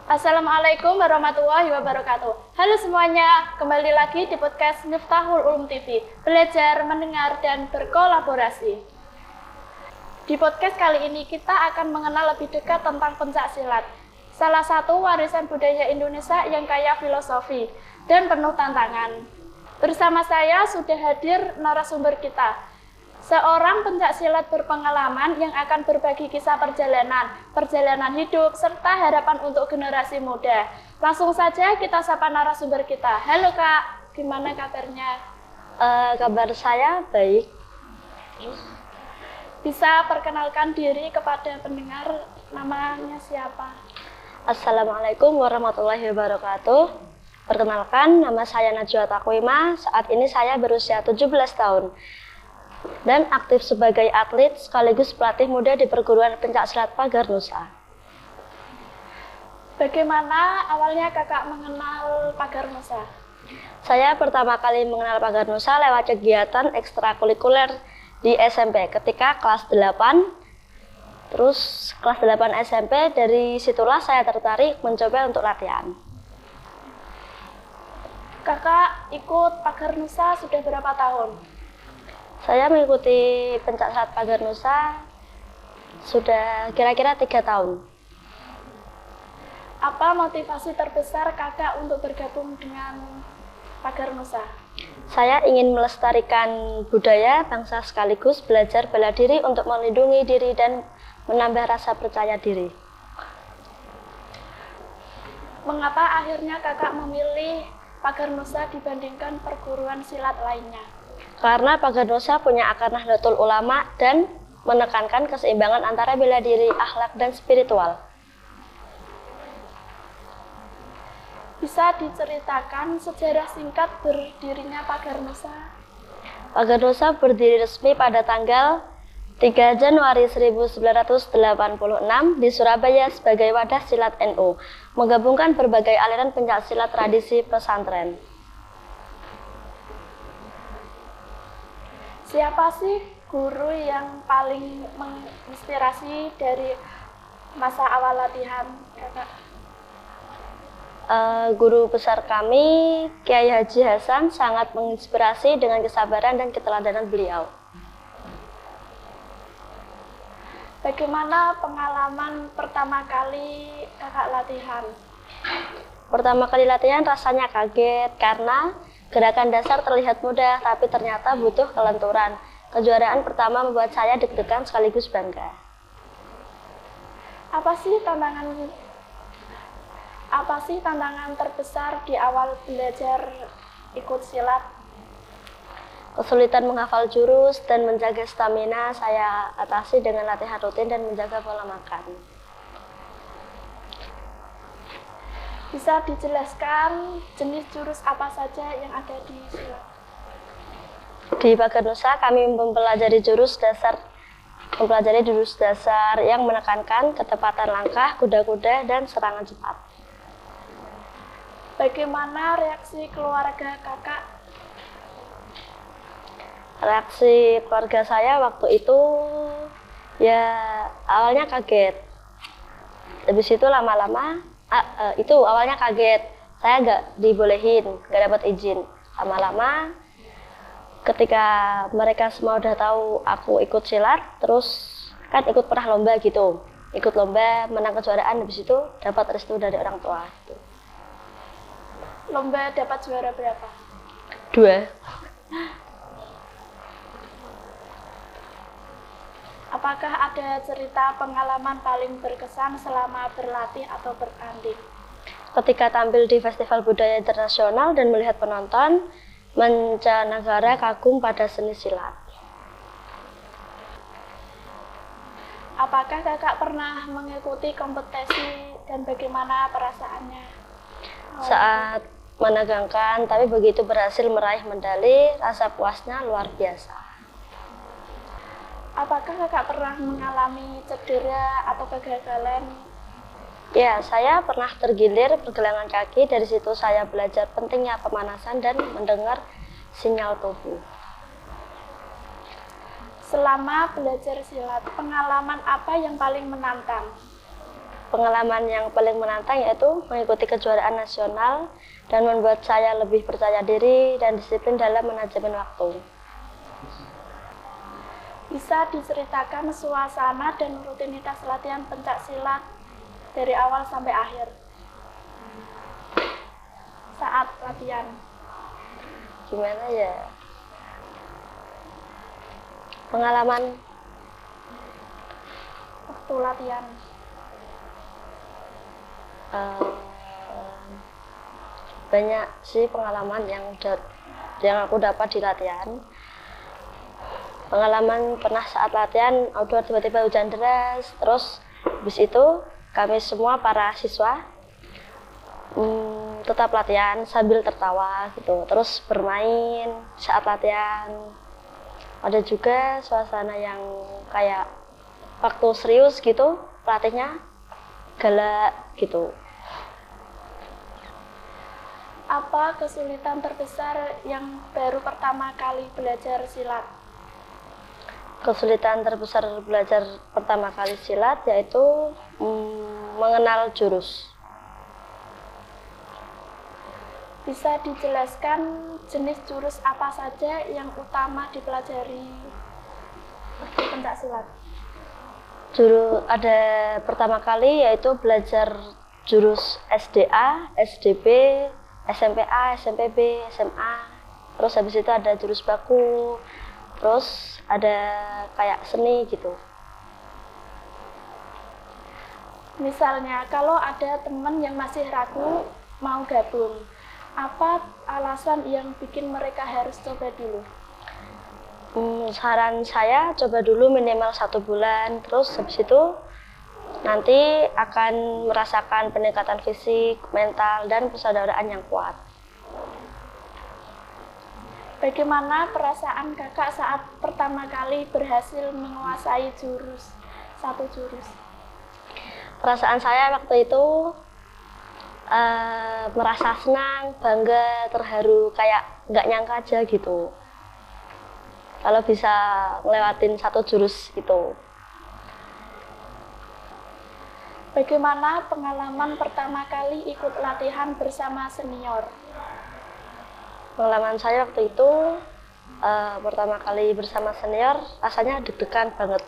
Assalamualaikum warahmatullahi wabarakatuh. Halo semuanya, kembali lagi di podcast Miftahul Ulum TV, belajar, mendengar, dan berkolaborasi. Di podcast kali ini kita akan mengenal lebih dekat tentang pencaksilat, salah satu warisan budaya Indonesia yang kaya filosofi dan penuh tantangan. Bersama saya sudah hadir narasumber kita, seorang pencaksilat berpengalaman yang akan berbagi kisah perjalanan hidup, serta harapan untuk generasi muda. Langsung saja kita sapa narasumber kita. Halo Kak, gimana kabarnya? Kabar saya baik. Bisa perkenalkan diri kepada pendengar, namanya siapa? Assalamualaikum warahmatullahi wabarakatuh. Perkenalkan, nama saya Najwa Takwima. Saat ini saya berusia 17 tahun. Dan aktif sebagai atlet sekaligus pelatih muda di perguruan pencaksilat Pagar Nusa. Bagaimana awalnya kakak mengenal Pagar Nusa? Saya pertama kali mengenal Pagar Nusa lewat kegiatan ekstrakurikuler di SMP ketika kelas 8. Terus kelas 8 SMP, dari situlah saya tertarik mencoba untuk latihan. Kakak ikut Pagar Nusa sudah berapa tahun? Saya mengikuti pencaksilat Pagar Nusa sudah kira-kira 3 tahun. Apa motivasi terbesar kakak untuk bergabung dengan Pagar Nusa? Saya ingin melestarikan budaya bangsa sekaligus belajar bela diri untuk melindungi diri dan menambah rasa percaya diri. Mengapa akhirnya kakak memilih Pagar Nusa dibandingkan perguruan silat lainnya? Karena Pagar Nusa punya akar Nahdlatul Ulama dan menekankan keseimbangan antara bela diri, akhlak, dan spiritual. Bisa diceritakan sejarah singkat berdirinya Pagar Nusa? Pagar Nusa berdiri resmi pada tanggal 3 Januari 1986 di Surabaya sebagai wadah silat NU, menggabungkan berbagai aliran pencaksilat tradisi pesantren. Siapa sih guru yang paling menginspirasi dari masa awal latihan kakak? Guru besar kami, Kiai Haji Hasan, sangat menginspirasi dengan kesabaran dan keteladanan beliau. Bagaimana pengalaman pertama kali kakak latihan? Pertama kali latihan rasanya kaget karena gerakan dasar terlihat mudah, tapi ternyata butuh kelenturan. Kejuaraan pertama membuat saya deg-degan sekaligus bangga. Apa sih tantangan terbesar di awal belajar ikut silat? Kesulitan menghafal jurus dan menjaga stamina saya atasi dengan latihan rutin dan menjaga pola makan. Bisa dijelaskan jenis jurus apa saja yang ada di silat? Di Pagar Nusa kami mempelajari jurus dasar yang menekankan ketepatan langkah, kuda-kuda, dan serangan cepat. Bagaimana reaksi keluarga kakak? Reaksi keluarga saya waktu itu ya awalnya kaget. Habis itu lama-lama itu awalnya kaget, saya nggak dibolehin, nggak dapat izin. Lama-lama ketika mereka semua udah tahu aku ikut silat, terus kan ikut pernah lomba gitu, ikut lomba menang kejuaraan, habis itu dapat restu dari orang tua. Gitu. Lomba dapat juara berapa? 2. Apakah ada cerita pengalaman paling berkesan selama berlatih atau bertanding? Ketika tampil di Festival Budaya Internasional dan melihat penonton mancanegara kagum pada seni silat. Apakah kakak pernah mengikuti kompetisi dan bagaimana perasaannya? Saat menegangkan, tapi begitu berhasil meraih medali, rasa puasnya luar biasa. Apakah kakak pernah mengalami cedera atau kegagalan? Ya, saya pernah tergilir pergelangan kaki. Dari situ saya belajar pentingnya pemanasan dan mendengar sinyal tubuh. Selama belajar silat, pengalaman apa yang paling menantang? Pengalaman yang paling menantang yaitu mengikuti kejuaraan nasional dan membuat saya lebih percaya diri dan disiplin dalam manajemen waktu. Bisa diceritakan suasana dan rutinitas latihan pencak silat dari awal sampai akhir saat latihan? Gimana ya? Pengalaman Waktu latihan. Banyak sih pengalaman yang aku dapat di latihan. Pengalaman pernah saat latihan outdoor tiba-tiba hujan deras, terus habis itu kami semua para siswa tetap latihan sambil tertawa gitu, terus bermain saat latihan. Ada juga suasana yang kayak waktu serius gitu, pelatihnya galak gitu. Apa kesulitan terbesar yang baru pertama kali belajar silat? Kesulitan terbesar belajar pertama kali silat yaitu mengenal jurus. Bisa dijelaskan jenis jurus apa saja yang utama dipelajari waktu pencak silat? Ada pertama kali yaitu belajar jurus SDA, SDP, SMPA, SMPB, SMA. Terus habis itu ada jurus baku, terus ada kayak seni gitu. Misalnya kalau ada teman yang masih ragu mau gabung, apa alasan yang bikin mereka harus coba dulu? Saran saya coba dulu minimal 1 bulan, terus habis itu nanti akan merasakan peningkatan fisik, mental, dan persaudaraan yang kuat. Bagaimana perasaan kakak saat pertama kali berhasil menguasai satu jurus? Perasaan saya waktu itu merasa senang, bangga, terharu, kayak nggak nyangka aja gitu kalau bisa ngelewatin satu jurus itu. Bagaimana pengalaman pertama kali ikut latihan bersama senior? Pengalaman saya waktu itu pertama kali bersama senior rasanya deg-degan banget.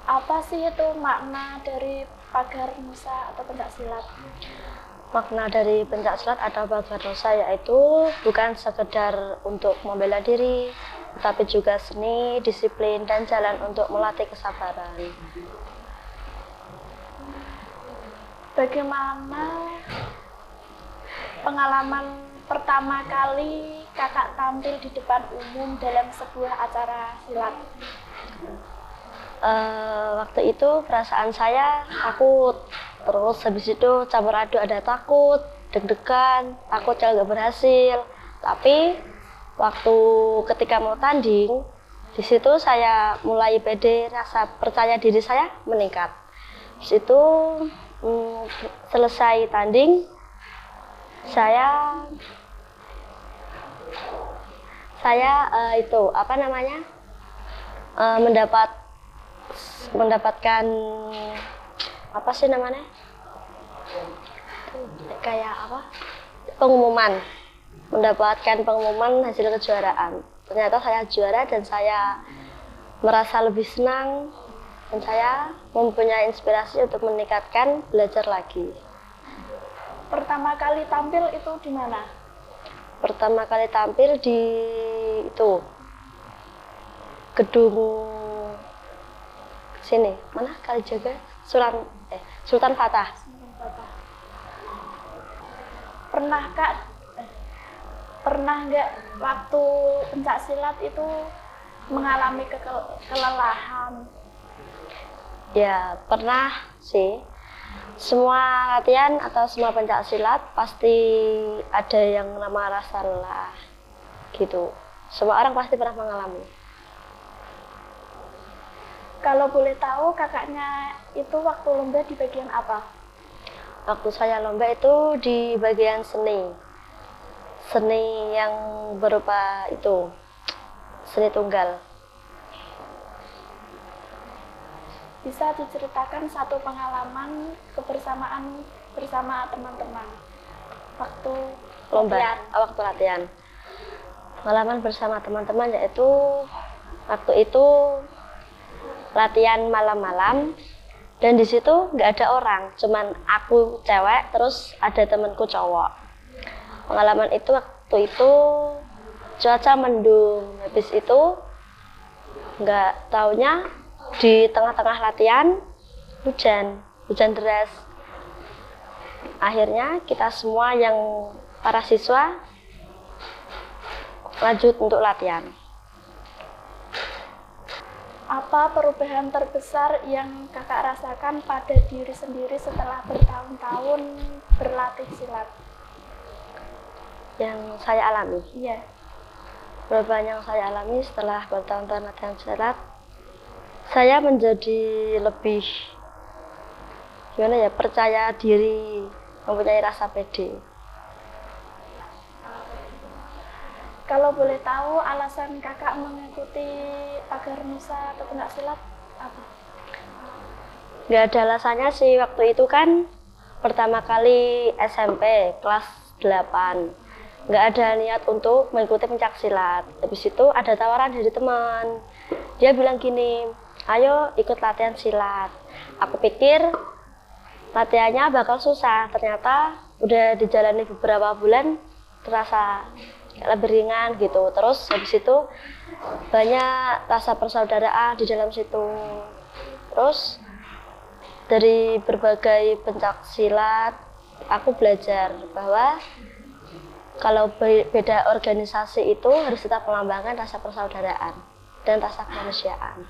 Apa sih itu makna dari pagar nusa atau pencak silat? Makna dari pencak silat atau pagar nusa yaitu bukan sekedar untuk membela diri, tetapi juga seni, disiplin, dan jalan untuk melatih kesabaran. Bagaimana pengalaman pertama kali kakak tampil di depan umum dalam sebuah acara silat? Waktu itu perasaan saya takut, terus habis itu campur aduk ada takut, deg-degan, takut kalau nggak berhasil. Tapi waktu ketika mau tanding, di situ saya mulai pede, rasa percaya diri saya meningkat. Di situ selesai tanding, saya mendapatkan apa sih namanya, kayak apa, mendapatkan pengumuman hasil kejuaraan. Ternyata saya juara dan saya merasa lebih senang dan saya mempunyai inspirasi untuk meningkatkan belajar lagi. Pertama kali tampil itu di mana? Pertama kali tampil di itu gedung sini, mana Kalijaga, Sultan Fatah. Pernah nggak waktu pencak silat itu mengalami kelelahan? Ya pernah sih. Semua latihan atau semua pencak silat pasti ada yang nama rasa lelah gitu. Semua orang pasti pernah mengalami. Kalau boleh tahu kakaknya itu waktu lomba di bagian apa? Waktu saya lomba itu di bagian seni. Seni yang berupa itu, seni tunggal. Bisa diceritakan satu pengalaman kebersamaan bersama teman-teman waktu waktu latihan. Pengalaman bersama teman-teman yaitu waktu itu latihan malam-malam dan di situ nggak ada orang, cuman aku cewek terus ada temanku cowok. Pengalaman itu waktu itu cuaca mendung, habis itu nggak taunya di tengah-tengah latihan hujan deras. Akhirnya kita semua yang para siswa lanjut untuk latihan. Apa perubahan terbesar yang kakak rasakan pada diri sendiri setelah bertahun-tahun berlatih silat? Yang saya alami? Iya. Perubahan yang saya alami setelah bertahun-tahun latihan silat, saya menjadi lebih percaya diri, mempunyai rasa pede. Kalau boleh tahu alasan kakak mengikuti Pagar Nusa atau Pencak Silat apa? Nggak ada alasannya sih, waktu itu kan pertama kali SMP kelas 8. Nggak ada niat untuk mengikuti pencak silat. Habis itu ada tawaran dari teman. Dia bilang gini, ayo ikut latihan silat. Aku pikir latihannya bakal susah, ternyata udah dijalani beberapa bulan terasa lebih ringan gitu. Terus habis itu banyak rasa persaudaraan di dalam situ. Terus dari berbagai pencak silat aku belajar bahwa kalau beda organisasi itu harus tetap melambangkan rasa persaudaraan dan rasa kemanusiaan.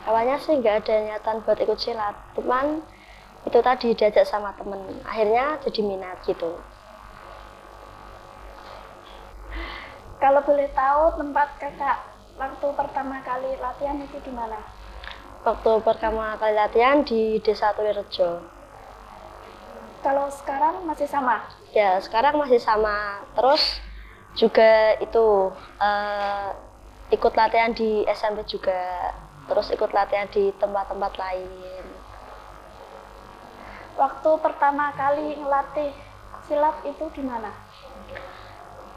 Awalnya sih nggak ada niatan buat ikut silat, cuman itu tadi diajak sama temen, akhirnya jadi minat gitu. Kalau boleh tahu tempat kakak waktu pertama kali latihan itu di mana? Waktu pertama kali latihan di Desa Tulirejo. Kalau sekarang masih sama? Ya, sekarang masih sama. Terus juga itu ikut latihan di SMP juga. Terus ikut latihan di tempat-tempat lain. Waktu pertama kali ngelatih silat itu di mana?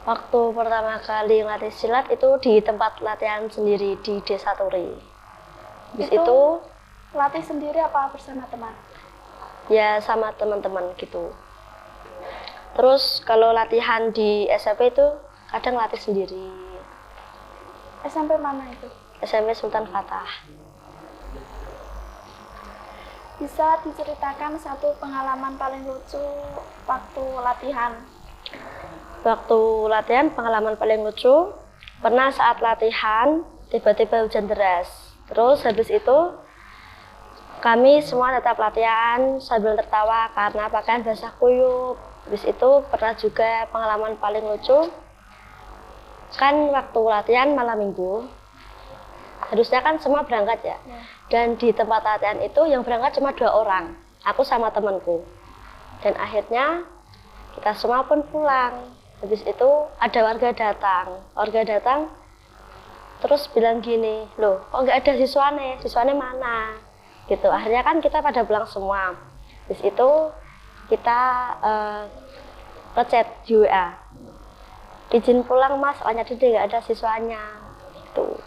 Waktu pertama kali ngelatih silat itu di tempat latihan sendiri di Desa Turi. Itu latih sendiri apa bersama teman? Ya sama teman-teman gitu. Terus kalau latihan di SMP itu kadang latih sendiri. SMP mana itu? SMP Sultan Fatah. Bisa diceritakan satu pengalaman paling lucu waktu latihan? Waktu latihan pengalaman paling lucu, pernah saat latihan tiba-tiba hujan deras. Terus habis itu kami semua tetap latihan sambil tertawa karena pakaian basah kuyup. Habis itu pernah juga pengalaman paling lucu, kan waktu latihan malam minggu, harusnya kan semua berangkat ya. Dan di tempat latihan itu yang berangkat cuma 2 orang, aku sama temanku. Dan akhirnya kita semua pun pulang. Habis itu ada warga datang terus bilang gini, loh kok nggak ada siswane mana? Gitu. Akhirnya kan kita pada pulang semua. Habis itu kita ngechat di WA, izin pulang mas, soalnya nggak ada siswanya. Gitu.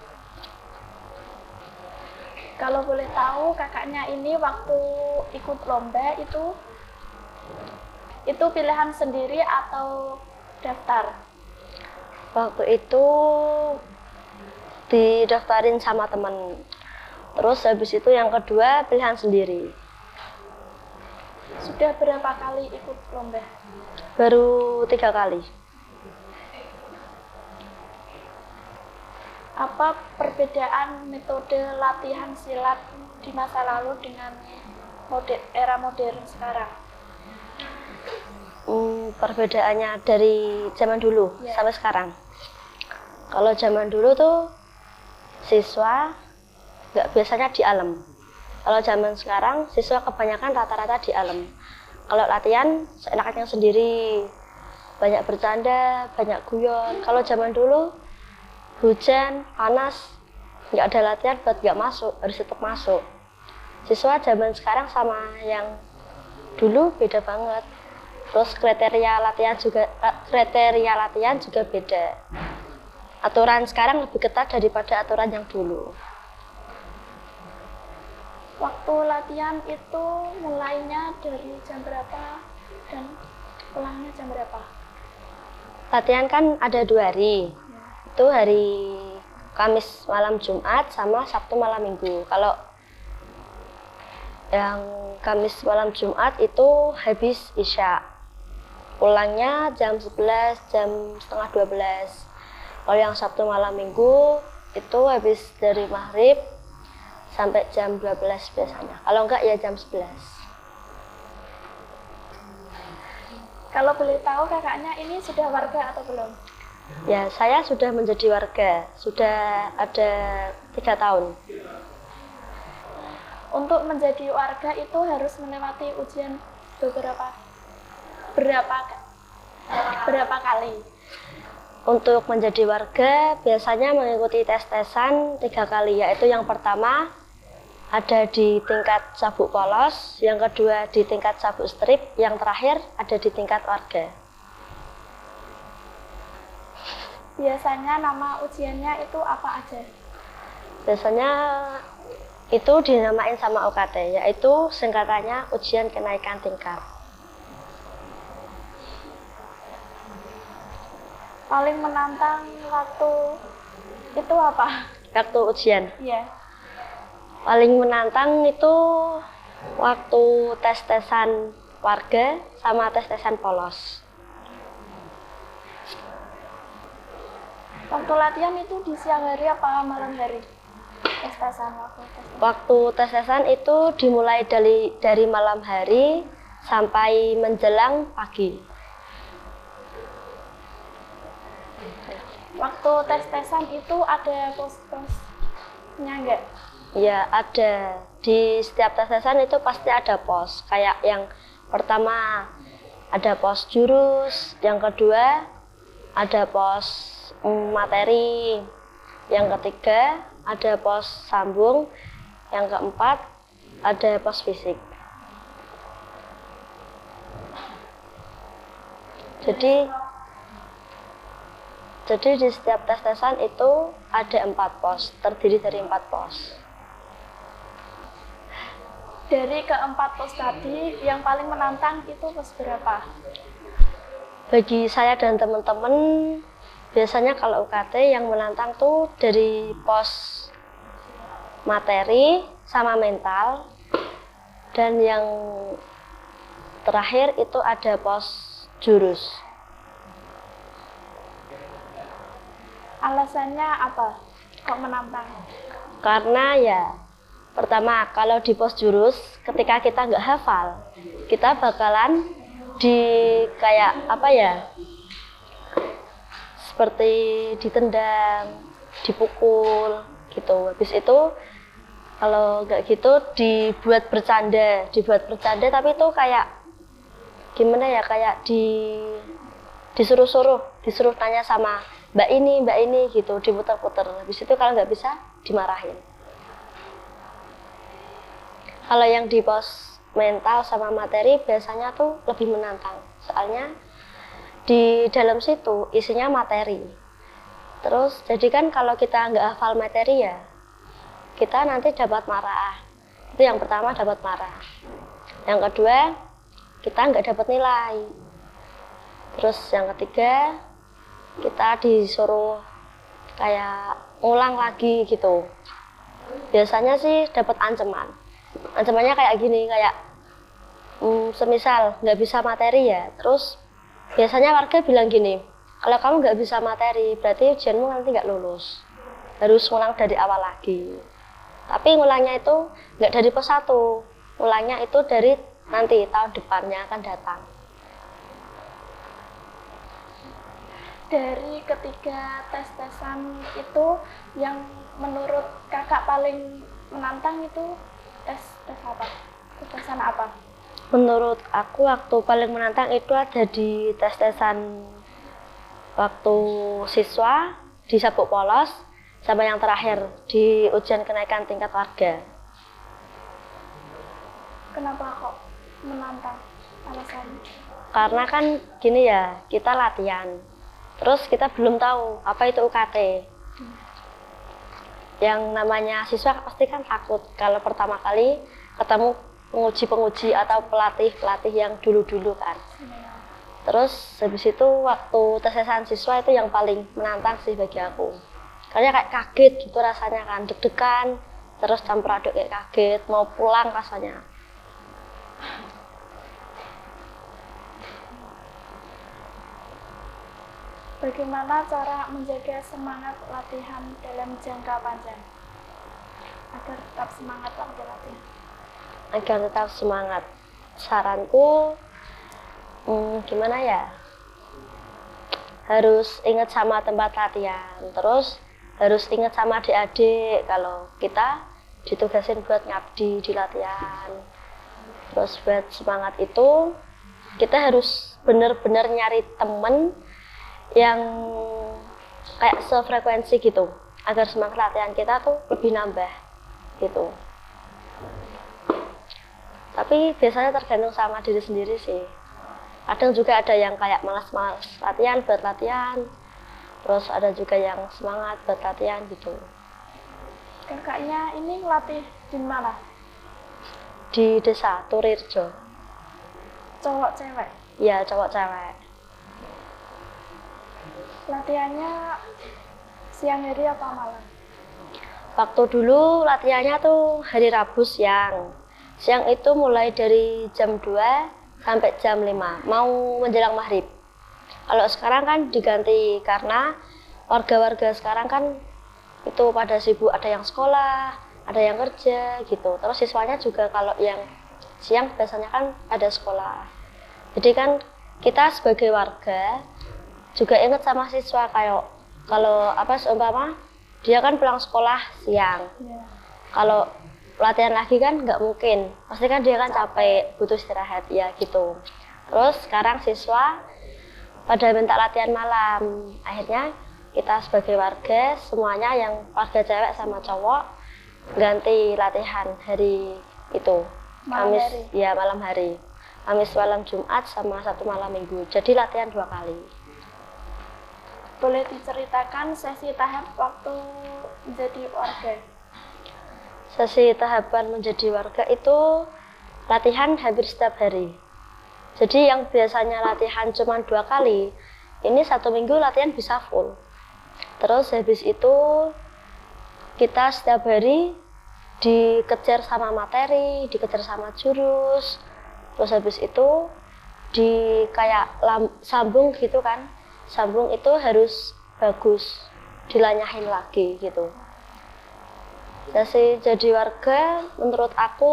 Kalau boleh tahu kakaknya ini waktu ikut lomba itu pilihan sendiri atau daftar? Waktu itu didaftarin sama teman. Terus habis itu yang kedua pilihan sendiri. Sudah berapa kali ikut lomba? Baru 3 kali. Apa perbedaan metode latihan silat di masa lalu dengan era modern sekarang? Perbedaannya dari zaman dulu sampai sekarang. Kalau zaman dulu tuh siswa nggak biasanya di alam. Kalau zaman sekarang siswa kebanyakan rata-rata di alam. Kalau latihan seenaknya sendiri, banyak bercanda, banyak guyon. Kalau zaman dulu hujan, panas, nggak ada latihan buat nggak masuk, harus tetap masuk. Siswa zaman sekarang sama yang dulu beda banget. Terus kriteria latihan juga beda. Aturan sekarang lebih ketat daripada aturan yang dulu. Waktu latihan itu mulainya dari jam berapa dan pulangnya jam berapa? Latihan kan ada 2 hari. Itu hari Kamis malam Jumat sama Sabtu malam Minggu. Kalau yang Kamis malam Jumat itu habis Isya. Pulangnya jam 11, jam setengah 12. Kalau yang Sabtu malam Minggu itu habis dari maghrib sampai jam 12 biasanya. Kalau enggak ya jam 11. Kalau boleh tahu kakaknya ini sudah warga atau belum? Ya, saya sudah menjadi warga, sudah ada 3 tahun. Untuk menjadi warga itu harus melewati ujian berapa kali? Untuk menjadi warga biasanya mengikuti tes-tesan 3 kali, yaitu yang pertama ada di tingkat sabuk polos, yang kedua di tingkat sabuk strip, yang terakhir ada di tingkat warga. Biasanya nama ujiannya itu apa aja? Biasanya itu dinamain sama UKT, yaitu singkatannya ujian kenaikan tingkat. Paling menantang waktu itu apa? Waktu ujian? Iya. Paling menantang itu waktu tes-tesan warga sama tes-tesan polos. Waktu latihan itu di siang hari apa malam hari? Tes-tesan waktu tes-tesan. Waktu tes-tesan itu dimulai dari malam hari sampai menjelang pagi. Waktu tes-tesan itu ada pos-posnya enggak? Ya, ada. Di setiap tes-tesan itu pasti ada pos. Kayak yang pertama ada pos jurus, yang kedua ada pos materi, yang ketiga ada pos sambung, yang keempat ada pos fisik. Jadi di setiap tes-tesan itu ada 4 pos, terdiri dari 4 pos. Dari keempat pos tadi, yang paling menantang itu pos berapa? Bagi saya dan teman-teman, biasanya kalau UKT yang menantang tuh dari pos materi sama mental, dan yang terakhir itu ada pos jurus. Alasannya apa kok menantang? Karena ya pertama, kalau di pos jurus ketika kita nggak hafal, kita bakalan kayak apa ya, seperti ditendang, dipukul gitu. Habis itu kalau nggak gitu dibuat bercanda tapi itu kayak gimana ya, kayak disuruh tanya sama mbak ini gitu, diputar-putar. Habis itu kalau nggak bisa dimarahin. Kalau yang di pos mental sama materi biasanya tuh lebih menantang, soalnya di dalam situ isinya materi. Terus jadi kan kalau kita nggak hafal materi ya kita nanti dapat marah. Itu yang pertama, dapat marah. Yang kedua, kita nggak dapat nilai. Terus yang ketiga, kita disuruh kayak ngulang lagi gitu. Biasanya sih dapat ancaman. Ancamannya kayak gini, kayak semisal nggak bisa materi ya, terus biasanya warga bilang gini, kalau kamu nggak bisa materi berarti ujianmu nanti nggak lulus, harus ngulang dari awal lagi. Tapi ngulangnya itu nggak dari pos 1, ngulangnya itu dari nanti tahun depannya akan datang. Dari ketiga tes-tesan itu yang menurut kakak paling menantang itu tes apa? Tes-tesan apa? Menurut aku waktu paling menantang itu ada di tes-tesan waktu siswa di sabuk polos sama yang terakhir di ujian kenaikan tingkat warga. Kenapa kok menantang alasannya? Karena kan gini ya, kita latihan, terus kita belum tahu apa itu UKT. Yang namanya siswa pasti kan takut kalau pertama kali ketemu penguji-penguji atau pelatih-pelatih yang dulu-dulu kan. Terus habis itu waktu tesesan siswa itu yang paling menantang sih bagi aku. Karena kayak kaget gitu rasanya kan, deg-degan, terus campur aduk kayak kaget, mau pulang rasanya. Bagaimana cara menjaga semangat latihan dalam jangka panjang agar tetap semangat waktu latihan? Agar tetap semangat, saranku gimana ya, harus ingat sama tempat latihan, terus harus ingat sama adik-adik kalau kita ditugasin buat ngabdi di latihan. Terus buat semangat itu kita harus benar-benar nyari temen yang kayak sefrekuensi gitu, agar semangat latihan kita tuh lebih nambah gitu. Tapi biasanya tergantung sama diri sendiri sih. Kadang juga ada yang kayak malas-malas latihan buat latihan, terus ada juga yang semangat buat latihan gitu. Kakaknya ini ngelatih di mana? Di desa Turirjo. Cowok cewek? Iya, cowok cewek. Latihannya siang hari apa malam? Waktu dulu latihannya tuh hari Rabu siang. Siang itu mulai dari jam 2 sampai jam 5, mau menjelang maghrib. Kalau sekarang kan diganti karena warga-warga sekarang kan itu pada sibuk, ada yang sekolah, ada yang kerja gitu. Terus siswanya juga kalau yang siang biasanya kan ada sekolah. Jadi kan kita sebagai warga juga ingat sama siswa, kayak kalau seumpama dia kan pulang sekolah siang. Kalau latihan lagi kan nggak mungkin, pasti kan dia kan capek, butuh istirahat ya gitu. Terus sekarang siswa pada minta latihan malam, akhirnya kita sebagai warga semuanya yang warga cewek sama cowok ganti latihan hari itu, Kamis ya, malam hari, Kamis malam Jumat sama satu malam Minggu, jadi latihan 2 kali. Boleh diceritakan sesi tahap waktu menjadi warga? Sesi tahapan menjadi warga itu latihan hampir setiap hari. Jadi yang biasanya latihan cuma 2 kali, ini 1 minggu latihan bisa full. Terus habis itu kita setiap hari dikejar sama materi, dikejar sama jurus. Terus habis itu di kayak sambung gitu kan. Sambung itu harus bagus, dilanyahin lagi gitu. Sesi jadi warga menurut aku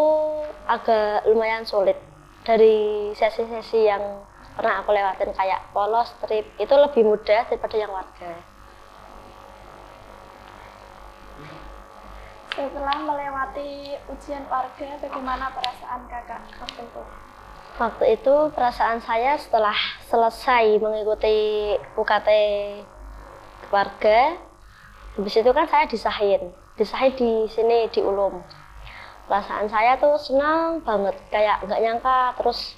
agak lumayan sulit. Dari sesi-sesi yang pernah aku lewatin kayak polos, trip, itu lebih mudah daripada yang warga. Setelah melewati ujian warga, bagaimana perasaan kakak waktu itu? Waktu itu perasaan saya setelah selesai mengikuti UKT warga, habis itu kan saya disahin di sini di Ulum. Perasaan saya tuh senang banget, kayak nggak nyangka, terus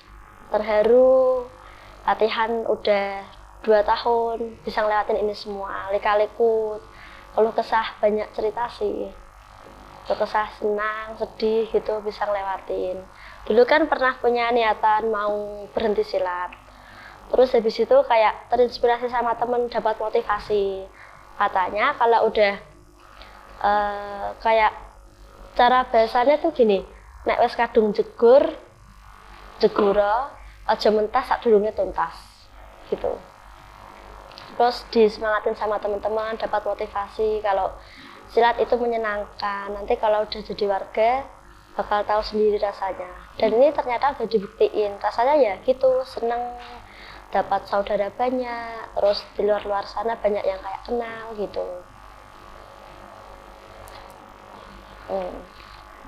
terharu. Latihan udah 2 tahun, bisa ngelewatin ini semua, lika-liku, keluh kesah banyak cerita sih. Keluh kesah senang, sedih gitu bisa ngelewatin. Dulu kan pernah punya niatan mau berhenti silat. Terus habis itu kayak terinspirasi sama temen, dapat motivasi. Katanya kalau udah kayak cara bahasanya tuh gini, nek wes kadung jegura, aja mentas sak durunge tuntas gitu. Terus disemangatin sama teman-teman, dapat motivasi kalau silat itu menyenangkan. Nanti kalau udah jadi warga bakal tahu sendiri rasanya. Dan ini ternyata udah dibuktiin, rasanya ya gitu, seneng, dapat saudara banyak, terus di luar sana banyak yang kayak kenal gitu.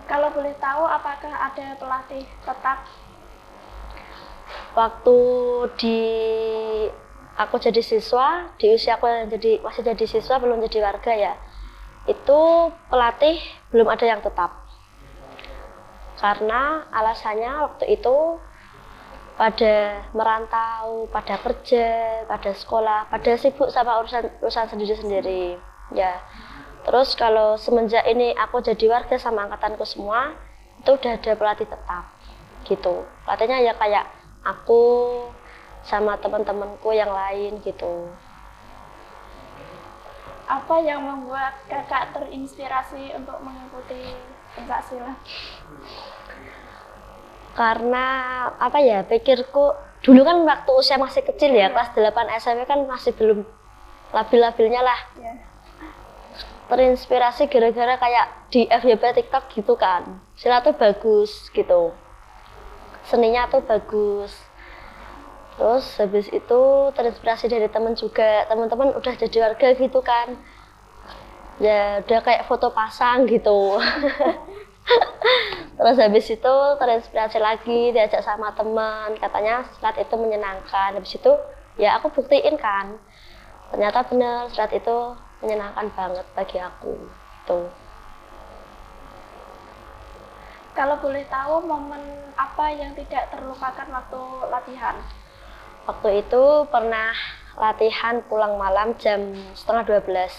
Kalau boleh tahu, apakah ada pelatih tetap? Waktu aku jadi siswa, di usia aku yang masih jadi siswa, belum jadi warga ya, Itu pelatih belum ada yang tetap. Karena alasannya waktu itu pada merantau, pada kerja, pada sekolah, pada sibuk sama urusan sendiri-sendiri. Ya. Terus kalau semenjak ini aku jadi warga sama angkatanku semua, itu udah ada pelatih tetap. Gitu. Pelatihnya ya kayak aku sama teman-temanku yang lain gitu. Apa yang membuat kakak terinspirasi untuk mengikuti pencaksilat? Karena apa ya, pikirku dulu kan waktu usia masih kecil ya, kelas 8 SMP kan masih belum labil-labilnya lah. Terinspirasi gara-gara kayak di FYP TikTok gitu kan, silat tuh bagus gitu, seninya tuh bagus. Terus habis itu terinspirasi dari teman juga, teman-teman udah jadi warga gitu kan, ya udah kayak foto pasang gitu. Terus habis itu terinspirasi lagi, diajak sama teman, katanya silat itu menyenangkan. Habis itu ya aku buktiin kan, ternyata bener silat itu menyenangkan banget bagi aku tuh. Kalau boleh tahu momen apa yang tidak terlupakan waktu latihan? Waktu itu pernah latihan pulang malam jam 11:30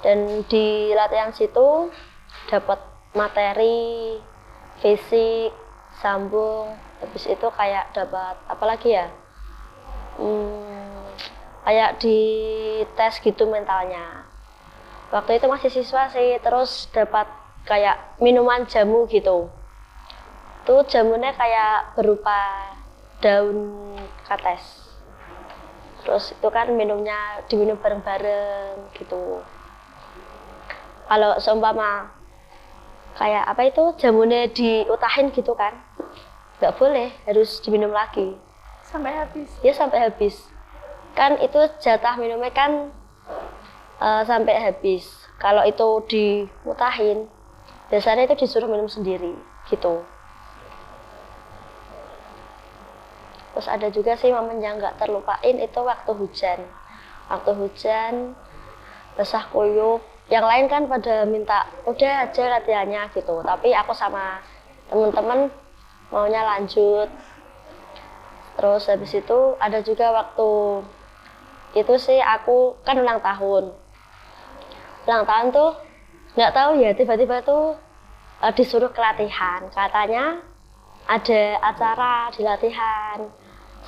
dan di latihan situ dapat materi fisik, sambung, habis itu kayak dapat apa lagi ya, kayak di tes gitu mentalnya. Waktu itu masih siswa sih, terus dapat kayak minuman jamu gitu. Tuh jamunya kayak berupa daun kates. Terus itu kan minumnya diminum bareng-bareng gitu. Kalau seumpama kayak apa itu jamunya diutahin gitu kan, nggak boleh, harus diminum lagi. Sampai habis? Ya sampai habis. Kan itu jatah minumnya kan sampai habis. Kalau itu dimutahin, biasanya itu disuruh minum sendiri gitu. Terus ada juga sih momen yang nggak terlupain itu waktu hujan. Waktu hujan, basah kuyup. Yang lain kan pada minta udah aja latihannya gitu. Tapi aku sama teman-teman maunya lanjut. Terus habis itu ada juga waktu itu sih aku kan ulang tahun. Ulang tahun tuh nggak tahu ya, tiba-tiba tuh disuruh ke latihan. Katanya ada acara di latihan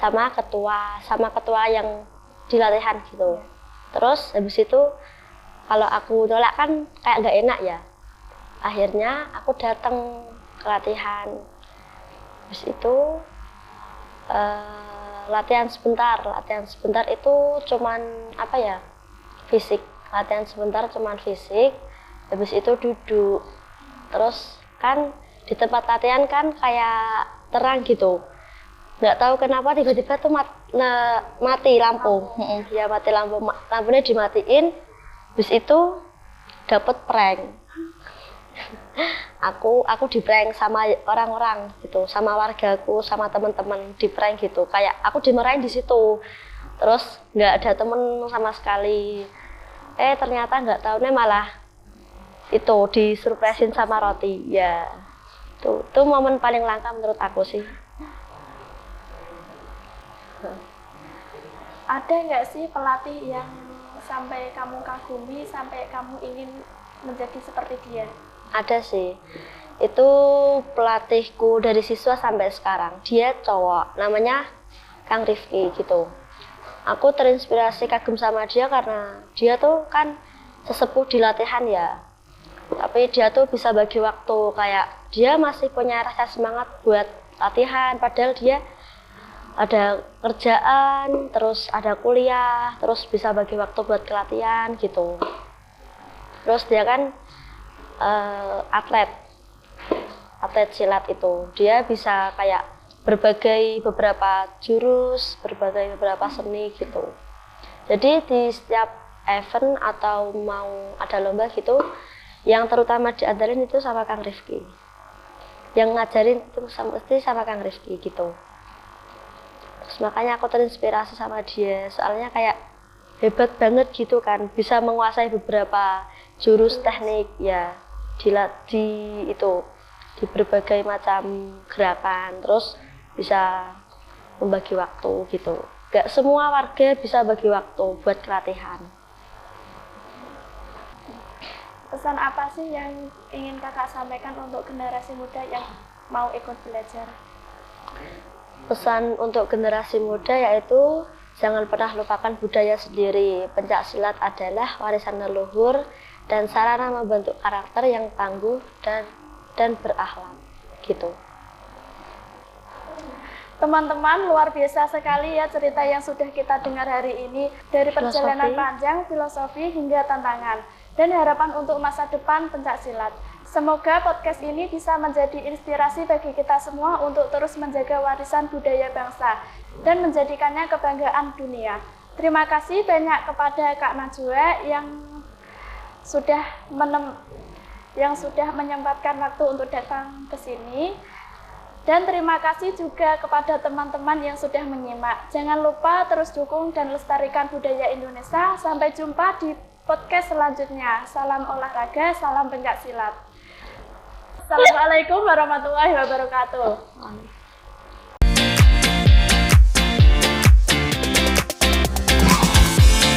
sama ketua yang di latihan gitu. Terus habis itu kalau aku nolak kan kayak nggak enak ya. Akhirnya aku datang ke latihan. Habis itu latihan sebentar itu cuman apa ya, fisik. Latihan sebentar cuman fisik. Habis itu duduk. Terus kan di tempat latihan kan kayak terang gitu, nggak tahu kenapa tiba-tiba tuh mati lampu. Ya mati lampunya dimatiin. Habis itu dapat prank. aku di prank sama orang-orang gitu, sama wargaku, sama teman-teman di prank gitu, kayak aku dimarahin di situ. Terus nggak ada temen sama sekali. Ternyata nggak tahunya malah itu disurprisein sama roti ya. Tuh momen paling langka menurut aku sih. Ada nggak sih pelatih yang sampai kamu kagumi, sampai kamu ingin menjadi seperti dia? Ada sih. Itu pelatihku dari siswa sampai sekarang. Dia cowok, namanya Kang Rifki gitu. Aku terinspirasi kagum sama dia karena dia tuh kan sesepuh di latihan ya. Tapi dia tuh bisa bagi waktu, kayak dia masih punya rasa semangat buat latihan, padahal dia ada kerjaan, terus ada kuliah, terus bisa bagi waktu buat latihan gitu. Terus dia kan atlet silat itu, dia bisa kayak beberapa jurus, beberapa seni gitu. Jadi di setiap event atau mau ada lomba gitu, yang terutama diantarin itu sama Kang Rifki. Yang ngajarin itu mesti sama Kang Rifki gitu. Terus makanya aku terinspirasi sama dia, soalnya kayak hebat banget gitu kan, bisa menguasai beberapa jurus teknik ya di berbagai macam gerakan, terus bisa membagi waktu gitu. Gak semua warga bisa bagi waktu buat pelatihan. Pesan apa sih yang ingin kakak sampaikan untuk generasi muda yang mau ikut belajar? Pesan untuk generasi muda yaitu jangan pernah lupakan budaya sendiri. Pencak silat adalah warisan leluhur dan sarana membentuk karakter yang tangguh dan berakhlak gitu. Teman-teman, luar biasa sekali ya cerita yang sudah kita dengar hari ini, dari perjalanan panjang, filosofi hingga tantangan, dan harapan untuk masa depan pencak silat. Semoga podcast ini bisa menjadi inspirasi bagi kita semua untuk terus menjaga warisan budaya bangsa dan menjadikannya kebanggaan dunia. Terima kasih banyak kepada Kak Najwa yang sudah menyempatkan waktu untuk datang ke sini. Dan terima kasih juga kepada teman-teman yang sudah menyimak. Jangan lupa terus dukung dan lestarikan budaya Indonesia. Sampai jumpa di podcast selanjutnya. Salam olahraga, salam pencak silat. Assalamualaikum warahmatullahi wabarakatuh.